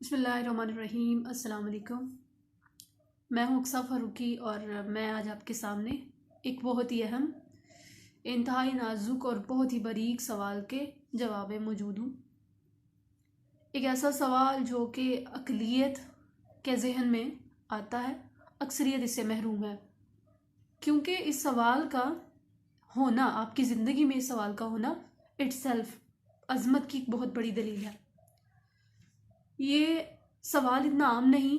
बिस्मिल्लाहिर्रहमानिर्रहीम। अस्सलाम वालेकुम। मैं हूँ अक्सा फ़ारूकी और मैं आज आपके सामने एक बहुत ही अहम, इंतहाई नाजुक और बहुत ही बारीक सवाल के जवाब में मौजूद हूँ। एक ऐसा सवाल जो कि अक़लियत के जहन में आता है, अक्सरियत इससे महरूम है, क्योंकि इस सवाल का होना, आपकी ज़िंदगी में इस सवाल का होना इट्सेल्फ अज़मत की एक बहुत बड़ी दलील है। ये सवाल इतना आम नहीं,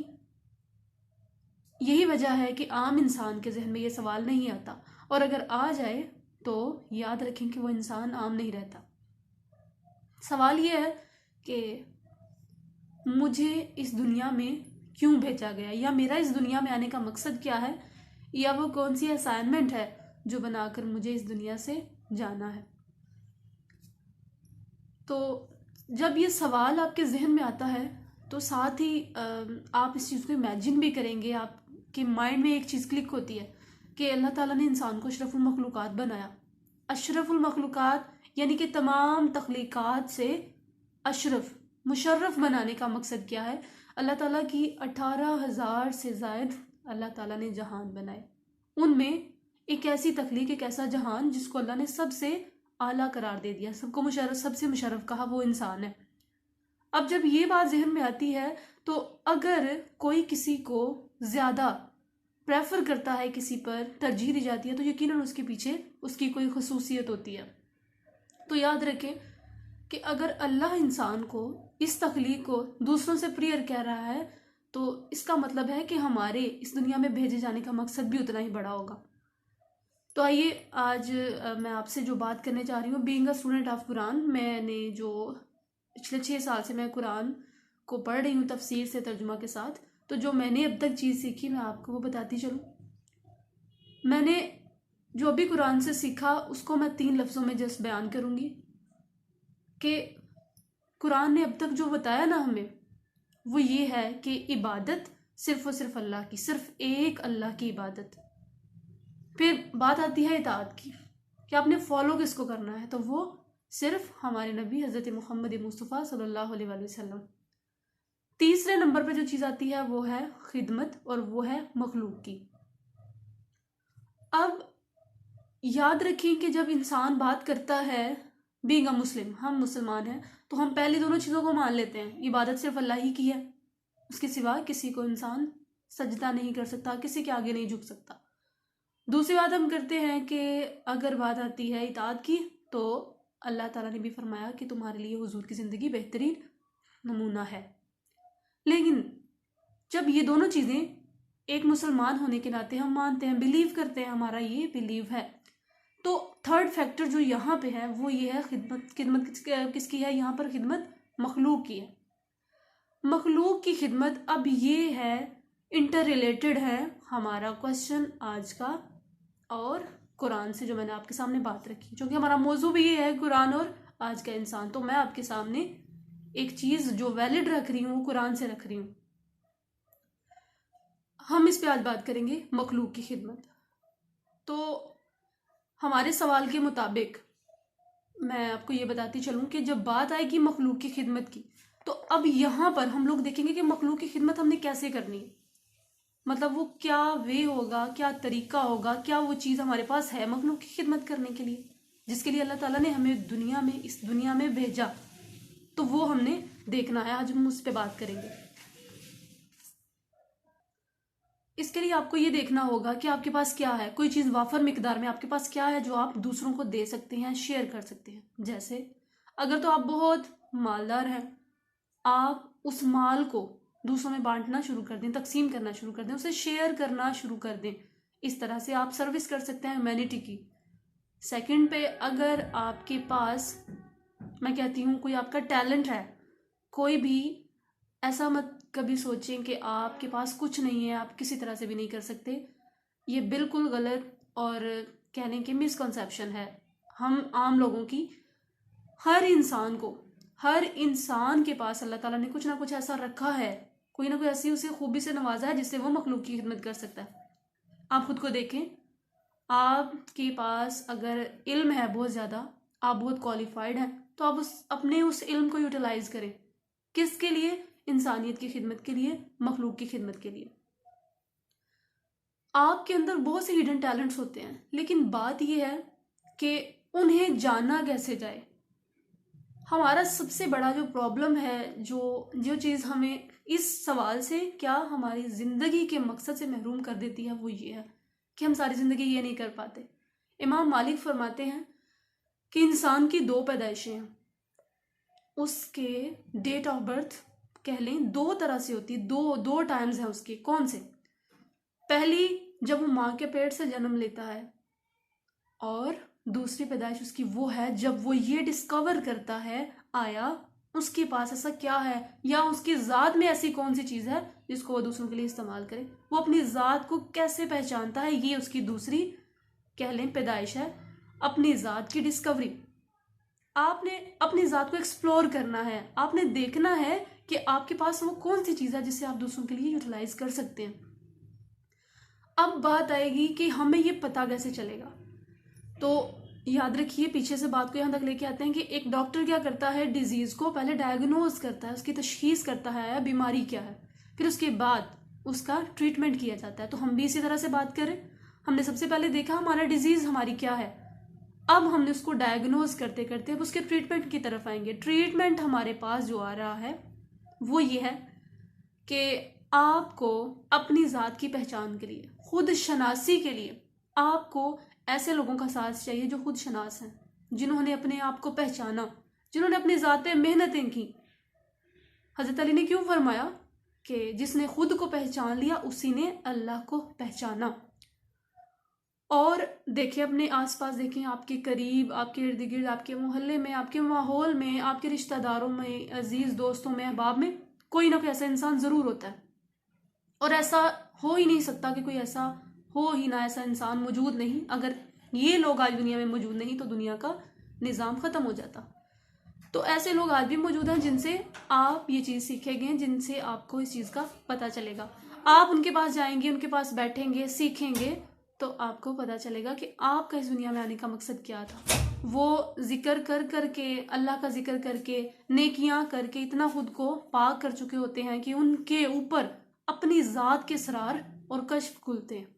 यही वजह है कि आम इंसान के जहन में ये सवाल नहीं आता, और अगर आ जाए तो याद रखें कि वो इंसान आम नहीं रहता। सवाल ये है कि मुझे इस दुनिया में क्यों भेजा गया, या मेरा इस दुनिया में आने का मकसद क्या है, या वो कौन सी असाइनमेंट है जो बनाकर मुझे इस दुनिया से जाना है। तो जब ये सवाल आपके जहन में आता है तो साथ ही आप इस चीज़ को इमेजिन भी करेंगे, आपके माइंड में एक चीज़ क्लिक होती है कि अल्लाह ताला ने इंसान को अशरफुल मखलूक़ात बनाया। अशरफुल मखलूक़ात यानी कि तमाम तख्लीक़ात से अशरफ, मुशर्रफ बनाने का मकसद क्या है। अल्लाह ताला की 18,000 से ज़ायद अल्लाह ताला ने जहान बनाए, उनमें एक ऐसी तख्लीक, एक ऐसा जहान जिसको अल्लाह ने सबसे आला करार दे दिया, सबको मुशर्रफ, सबसे मुशर्रफ कहा, वो इंसान है। अब जब ये बात जहन में आती है तो अगर कोई किसी को ज़्यादा प्रेफर करता है, किसी पर तरजीह दी जाती है, तो यकीनन उसके पीछे उसकी कोई खसूसियत होती है। तो याद रखें कि अगर अल्लाह इंसान को, इस तख्लीक को दूसरों से प्रियर कह रहा है तो इसका मतलब है कि हमारे इस दुनिया में भेजे जाने का मकसद भी उतना ही बड़ा होगा। तो आइए आज मैं आपसे जो बात करने जा रही हूँ, being a student of Quran, मैंने जो पिछले 6 साल से मैं कुरान को पढ़ रही हूँ तफसीर से, तर्जुमा के साथ, तो जो मैंने अब तक चीज़ सीखी मैं आपको वो बताती चलूँ। मैंने जो भी कुरान से सीखा उसको मैं 3 लफ्ज़ों में जस्ट बयान करूँगी कि कुरान ने अब तक जो बताया ना हमें, वो ये है कि इबादत सिर्फ़ और सिर्फ अल्लाह की, सिर्फ एक अल्लाह की इबादत। फिर बात आती है इताअत की, कि आपने फॉलो किसको करना है, तो वो सिर्फ हमारे नबी हज़रत मोहम्मद मुस्तफ़ा सल्लल्लाहु अलैहि वसल्लम। तीसरे नंबर पे जो चीज़ आती है वो है खिदमत, और वो है मखलूक की। अब याद रखें कि जब इंसान बात करता है, बीइंग अ मुस्लिम, हम मुसलमान हैं, तो हम पहले दोनों चीज़ों को मान लेते हैं। इबादत सिर्फ अल्लाह ही की है, उसके सिवा किसी को इंसान सजदा नहीं कर सकता, किसी के आगे नहीं झुक सकता। दूसरी बात हम करते हैं कि अगर बात आती है इताअत की, तो अल्लाह ताला ने भी फरमाया कि तुम्हारे लिए हुजूर की ज़िंदगी बेहतरीन नमूना है। लेकिन जब ये दोनों चीज़ें एक मुसलमान होने के नाते हम मानते हैं, बिलीव करते हैं, हमारा ये बिलीव है, तो थर्ड फैक्टर जो यहाँ पे है वो ये है खिदमत। खिदमत किसकी है यहाँ पर? खिदमत मखलूक की है। मखलूक की खिदमत, अब ये है इंटर रिलेटेड है हमारा क्वेश्चन आज का और कुरान से, जो मैंने आपके सामने बात रखी, जो कि हमारा मौजू भी ये है, कुरान और आज का इंसान। तो मैं आपके सामने एक चीज़ जो वैलिड रख रही हूँ, कुरान से रख रही हूँ। हम इस पे आज बात करेंगे मखलूक की खिदमत। तो हमारे सवाल के मुताबिक मैं आपको ये बताती चलूँ कि जब बात आएगी मखलूक की खिदमत की, तो अब यहाँ पर हम लोग देखेंगे कि मखलूक की खिदमत हमने कैसे करनी है, मतलब वो क्या वे होगा, क्या तरीका होगा, क्या वो चीज़ हमारे पास है मखलूक की खिदमत करने के लिए, जिसके लिए अल्लाह ताला ने हमें दुनिया में, इस दुनिया में भेजा। तो वो हमने देखना है, आज हम उस पर बात करेंगे। इसके लिए आपको ये देखना होगा कि आपके पास क्या है, कोई चीज़ वाफर मिकदार में आपके पास क्या है जो आप दूसरों को दे सकते हैं, शेयर कर सकते हैं। जैसे अगर तो आप बहुत मालदार हैं, आप उस माल को दूसरों में बांटना शुरू कर दें, तकसीम करना शुरू कर दें, उसे शेयर करना शुरू कर दें। इस तरह से आप सर्विस कर सकते हैं ह्यूमैनिटी की। सेकंड पे, अगर आपके पास, मैं कहती हूँ, कोई आपका टैलेंट है, कोई भी ऐसा मत कभी सोचें कि आपके पास कुछ नहीं है, आप किसी तरह से भी नहीं कर सकते। ये बिल्कुल गलत और कहने की मिसकंसेप्शन है हम आम लोगों की। हर इंसान को, हर इंसान के पास अल्लाह ताला ने कुछ ना कुछ ऐसा रखा है, कोई ना कोई ऐसी उसे खूबी से नवाजा है जिससे वो मखलूक की खिदमत कर सकता है। आप खुद को देखें, आपके पास अगर इल्म है बहुत ज़्यादा, आप बहुत क्वालिफाइड हैं, तो आप उस इल्म को यूटिलाइज करें। किसके लिए? इंसानियत की खिदमत के लिए, मखलूक की खिदमत के लिए। आपके अंदर बहुत से हिडन टैलेंट्स होते हैं, लेकिन बात यह है कि उन्हें जाना कैसे जाए। हमारा सबसे बड़ा जो प्रॉब्लम है, जो जो चीज़ हमें इस सवाल से क्या हमारी ज़िंदगी के मकसद से महरूम कर देती है, वो ये है कि हम सारी ज़िंदगी ये नहीं कर पाते। इमाम मालिक फरमाते हैं कि इंसान की 2 पैदाइशें हैं, उसके डेट ऑफ बर्थ कह लें 2 तरह से होती है, दो टाइम्स हैं उसके। कौन से? पहली, जब वो माँ के पेट से जन्म लेता है, और दूसरी पैदाइश उसकी वो है जब वो ये डिस्कवर करता है आया उसके पास ऐसा क्या है, या उसकी ज़ात में ऐसी कौन सी चीज़ है जिसको वो दूसरों के लिए इस्तेमाल करे। वो अपनी ज़ात को कैसे पहचानता है, ये उसकी दूसरी कह लें पैदाइश है, अपनी ज़ात की डिस्कवरी। आपने अपनी ज़ात को एक्सप्लोर करना है, आपने देखना है कि आपके पास वो कौन सी चीज़ है जिससे आप दूसरों के लिए यूटिलाइज कर सकते हैं। अब बात आएगी कि हमें ये पता कैसे चलेगा। तो याद रखिए, पीछे से बात को यहाँ तक लेके आते हैं कि एक डॉक्टर क्या करता है, डिजीज़ को पहले डायग्नोज करता है, उसकी तशखीस करता है बीमारी क्या है, फिर उसके बाद उसका ट्रीटमेंट किया जाता है। तो हम भी इसी तरह से बात करें, हमने सबसे पहले देखा हमारा डिजीज़ हमारी क्या है, अब हमने उसको डायग्नोज करते करते अब उसके ट्रीटमेंट की तरफ आएंगे। ट्रीटमेंट हमारे पास जो आ रहा है वो ये है कि आपको अपनी ज़ात की पहचान के लिए, खुद शनासी के लिए, आपको ऐसे लोगों का साथ चाहिए जो खुद शनास हैं, जिन्होंने अपने आप को पहचाना, जिन्होंने अपनी ज़ात पे मेहनतें की। हज़रत अली ने क्यों फरमाया कि जिसने खुद को पहचान लिया उसी ने अल्लाह को पहचाना। और देखिए अपने आसपास, देखें आपके करीब, आपके इर्द गिर्द, आपके मोहल्ले में, आपके माहौल में, आपके रिश्तेदारों में, अजीज़ दोस्तों में, अहबाब में कोई ना कोई ऐसा इंसान ज़रूर होता है। और ऐसा हो ही नहीं सकता कि कोई ऐसा हो ही ना, ऐसा इंसान मौजूद नहीं। अगर ये लोग आज दुनिया में मौजूद नहीं तो दुनिया का निज़ाम ख़त्म हो जाता। तो ऐसे लोग आज भी मौजूद हैं जिनसे आप ये चीज़ सीखेंगे, जिनसे आपको इस चीज़ का पता चलेगा। आप उनके पास जाएंगे, उनके पास बैठेंगे, सीखेंगे, तो आपको पता चलेगा कि आपका इस दुनिया में आने का मकसद क्या था। वो जिक्र कर करके, अल्लाह का जिक्र करके, नेकियां करके इतना खुद को पाक कर चुके होते हैं कि उनके ऊपर अपनी ज़ात के असरार और कश्फ खुलते हैं।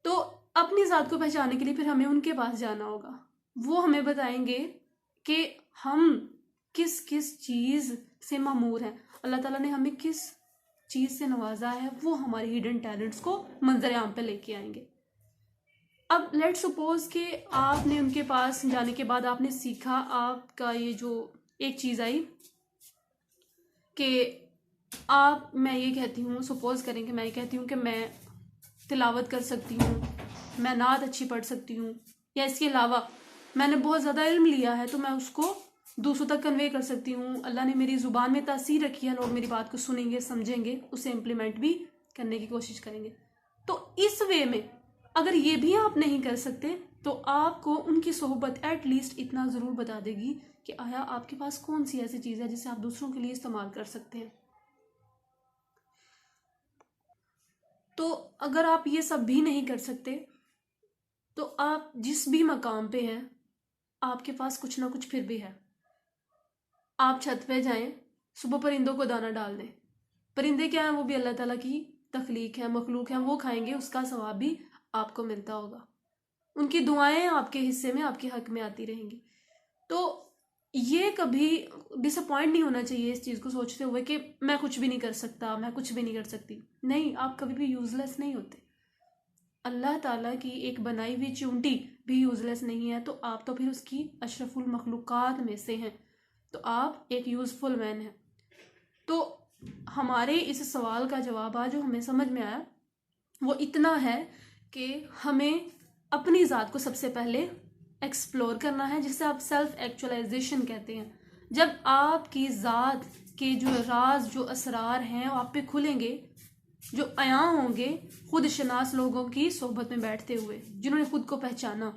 तो अपनी ज़ात को पहचानने के लिए फिर हमें उनके पास जाना होगा। वो हमें बताएंगे कि हम किस किस चीज़ से मामूर हैं, अल्लाह ताला ने हमें किस चीज़ से नवाजा है, वो हमारे हिडन टैलेंट्स को मंजर आम पे लेके आएंगे। अब लेट्स सपोज कि आपने उनके पास जाने के बाद आपने सीखा, आपका ये जो एक चीज़ आई कि मैं ये कहती हूँ, सपोज करें कि मैं ये कहती हूँ कि मैं तिलावत कर सकती हूँ, मैं नात अच्छी पढ़ सकती हूँ, या इसके अलावा मैंने बहुत ज़्यादा इल्म लिया है तो मैं उसको दूसरों तक कन्वे कर सकती हूँ। अल्लाह ने मेरी ज़ुबान में तासीर रखी है, लोग मेरी बात को सुनेंगे, समझेंगे, उसे इम्प्लीमेंट भी करने की कोशिश करेंगे। तो इस वे में अगर ये भी आप नहीं कर सकते तो आपको उनकी सोहबत एटलीस्ट इतना ज़रूर बता देगी कि आया आपके पास कौन सी ऐसी चीज़ है जिसे आप दूसरों के लिए इस्तेमाल कर सकते हैं। तो अगर आप ये सब भी नहीं कर सकते तो आप जिस भी मकाम पे हैं आपके पास कुछ ना कुछ फिर भी है। आप छत पे जाएं, सुबह परिंदों को दाना डाल दें। परिंदे क्या हैं? वो भी अल्लाह ताला की तख्लीक है, मखलूक है, वो खाएंगे, उसका सवाब भी आपको मिलता होगा। उनकी दुआएं आपके हिस्से में, आपके हक में आती रहेंगी। तो ये कभी डिसअपॉइंट नहीं होना चाहिए इस चीज़ को सोचते हुए कि मैं कुछ भी नहीं कर सकता, मैं कुछ भी नहीं कर सकती। नहीं, आप कभी भी यूज़लेस नहीं होते। अल्लाह ताला की एक बनाई हुई चूंटी भी यूज़लेस नहीं है, तो आप तो फिर उसकी अशरफुल मखलूक़ात में से हैं, तो आप एक यूज़फुल मैन हैं। तो हमारे इस सवाल का जवाब आज जो हमें समझ में आया वो इतना है कि हमें अपनी ज़ात को सबसे पहले एक्सप्लोर करना है, जिसे आप सेल्फ एक्चुअलाइजेशन कहते हैं। जब आपकी ज़ात के जो राज, जो असरार हैं वो आप पे खुलेंगे, जो अया होंगे खुद शनास लोगों की सोहबत में बैठते हुए, जिन्होंने खुद को पहचाना,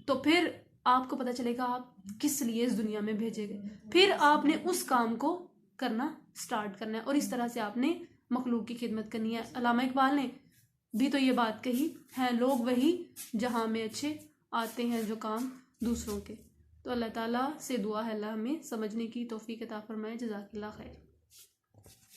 तो फिर आपको पता चलेगा आप किस लिए इस दुनिया में भेजे गए। फिर आपने उस काम को करना स्टार्ट करना है और इस तरह से आपने मखलूक की खिदमत करनी है। अल्लामा इकबाल ने भी तो ये बात कही है, लोग वही जहाँ में अच्छे आते हैं जो काम दूसरों के। तो अल्लाह ताला से दुआ है अल्लाह हमें समझने की तौफीक अता फरमाए। जज़ाकल्लाह खैर।